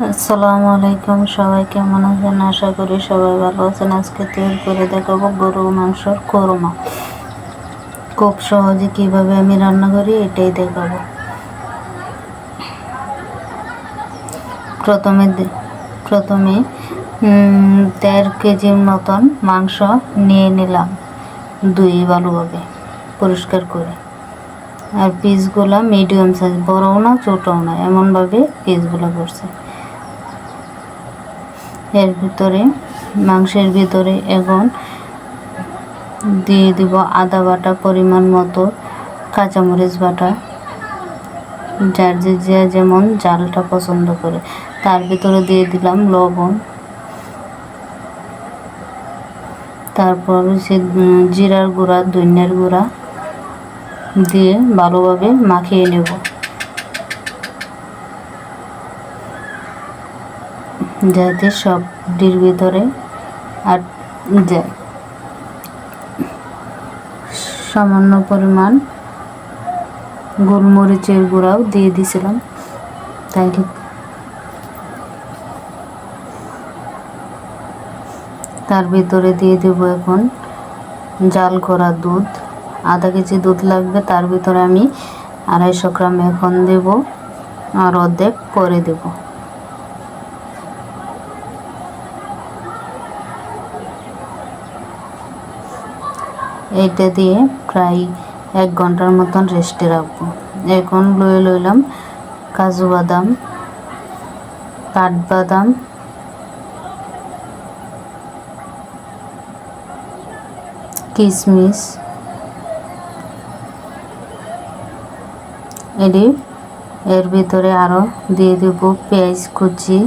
আসসালামু আলাইকুম, সবাই কেমন আছেন? আশা করি সবাই ভালো আছেন। আজকে তৈরি করে দেখাবো গরু মাংসের কোরমা। খুব সহজে কিভাবে আমি রান্না করি এটাই দেখাবো। প্রথমে 1.5 কেজির মতন মাংস নিয়ে নিলাম, ধুয়ে ভালোভাবে পরিষ্কার করে। আর পিসগুলা মিডিয়াম সাইজ, বড়ও না ছোটও না, এমনভাবে পিসগুলো করছে। মাংসের ভিতরে এখন দিয়ে দিব আদা বাটা, পরিমাণ মতো কাঁচামরিচ বাটা, যার যে যেমন ঝালটা পছন্দ করে। তার ভিতরে দিয়ে দিলাম লবণ, তারপর সে জিরার গুঁড়া, ধনিয়ার গুঁড়া দিয়ে ভালোভাবে মাখিয়ে নেব, যাতে সবটির ভিতরে আর যায়। সামান্য পরিমাণ গোলমরিচের গুঁড়াও দিয়ে দিয়েছিলাম। তার ভিতরে দিয়ে দেব এখন জাল করা দুধ। আধা কেজি দুধ লাগবে, তার ভিতরে আমি 250 গ্রাম এখন দেব, আর অর্ধেক পরে দেব। এইটা দিয়ে প্রায় 1 ঘন্টার মতন রেস্টে রাখবো। এখন লইলাম কাজু বাদাম, কাঠবাদাম, কিশমিশ, এর ভিতরে আরও দিয়ে দেব পেঁয়াজ কুচি,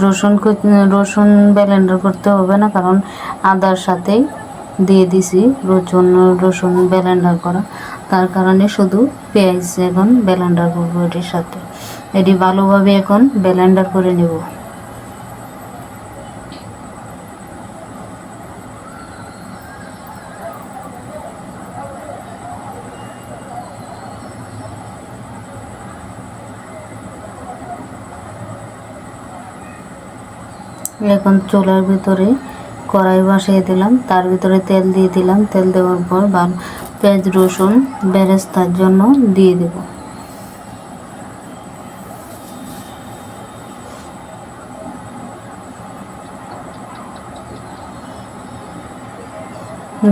রসুন ব্লেন্ডার করতে হবে না, কারণ আদার সাথেই দিয়ে দিছি রসুন ব্লেন্ডার করা। তার কারণে শুধু পেঁয়াজ এখন ব্লেন্ডার করবো এটির সাথে। এটি ভালোভাবে এখন ব্লেন্ডার করে নেব। এখন চুলার ভিতরে কড়াই বসিয়ে দিলাম, তার ভিতরে তেল দিয়ে দিলাম। তেল দেওয়ার পর পেঁয়াজ রসুন বেরেস্তার জন্য দিয়ে দেব।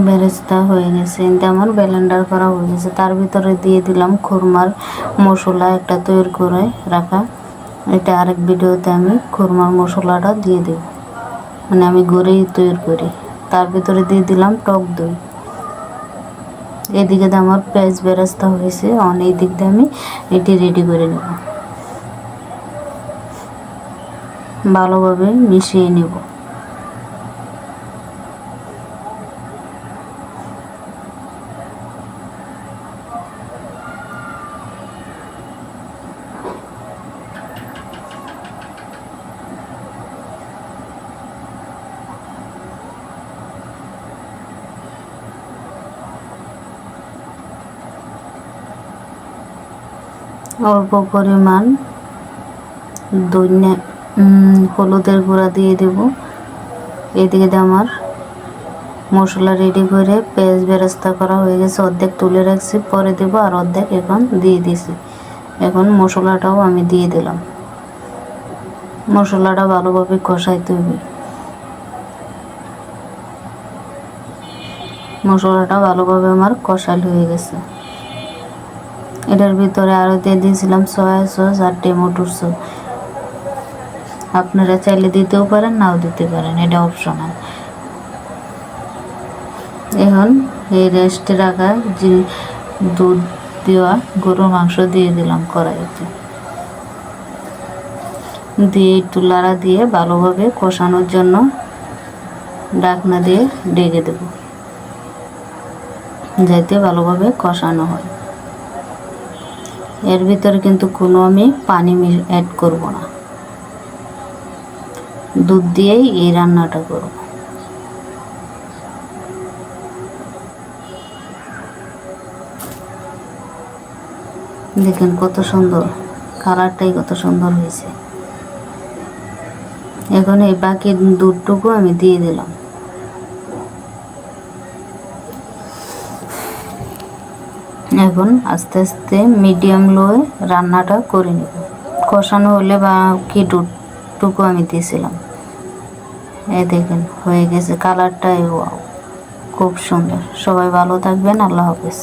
বেরেস্তা হয়ে গেছে, আমার ব্লেন্ডার করা হয়ে গেছে। তার ভিতরে দিয়ে দিলাম খুরমার মশলা, একটা তৈরি করে রাখা। এটা আরেক ভিডিওতে আমি খুরমার মশলাটা দিয়ে দেব, মানে আমি ঘরেই তৈরি করি। তার ভিতরে দিয়ে দিলাম টক দই। এদিকে আমার পেঁয়াজ বেরেস্তা হয়েছে, এই দিক দিয়ে আমি এটি রেডি করে নেব, ভালোভাবে মিশিয়ে নেব। অল্প পরিমাণ হলুদের গুঁড়া দিয়ে দেব। এদিকে আমার মশলা রেডি করে পেঁয়াজ বেরেস্তা করা হয়ে গেছে, অর্ধেক তুলে রাখছি, পরে দেব, আর অর্ধেক এখন দিয়ে দিছি। এখন মশলাটাও আমি দিয়ে দিলাম। মশলাটা ভালোভাবে কষাইতে হবে। মশলাটা ভালোভাবে আমার কষাল হয়ে গেছে। এটার ভিতরে আরও দিয়ে দিয়েছিলাম সয়া সস আর টমেটোর সস। আপনারা চাইলে দিতেও পারেন, নাও দিতে পারেন, এটা অপশনাল। এখন এই রেস্টে রাখা দুধ দেওয়া গরুর মাংস দিয়ে দিলাম কড়াইতে, দিয়ে একটু লাড়া দিয়ে ভালোভাবে কষানোর জন্য ঢাকনা দিয়ে ঢেকে দেব, যাতে ভালোভাবে কষানো হয়। এর ভিতরে কিন্তু কোনো আমি পানি অ্যাড করব না, দুধ দিয়েই এই রান্নাটা করব। দেখেন কত সুন্দর কালারটাই কত সুন্দর হয়েছে। এখন এই বাকি দুধটুকু আমি দিয়ে দিলাম। এখন আস্তে আস্তে মিডিয়াম লোয়ে রান্নাটা করে নেব। কষানো হলে বাকি দুধটুকু আমি দিয়েছিলাম। এই দেখেন হয়ে গেছে, কালারটাই ওয়াও, খুব সুন্দর। সবাই ভালো থাকবেন, আল্লাহ হাফেজ।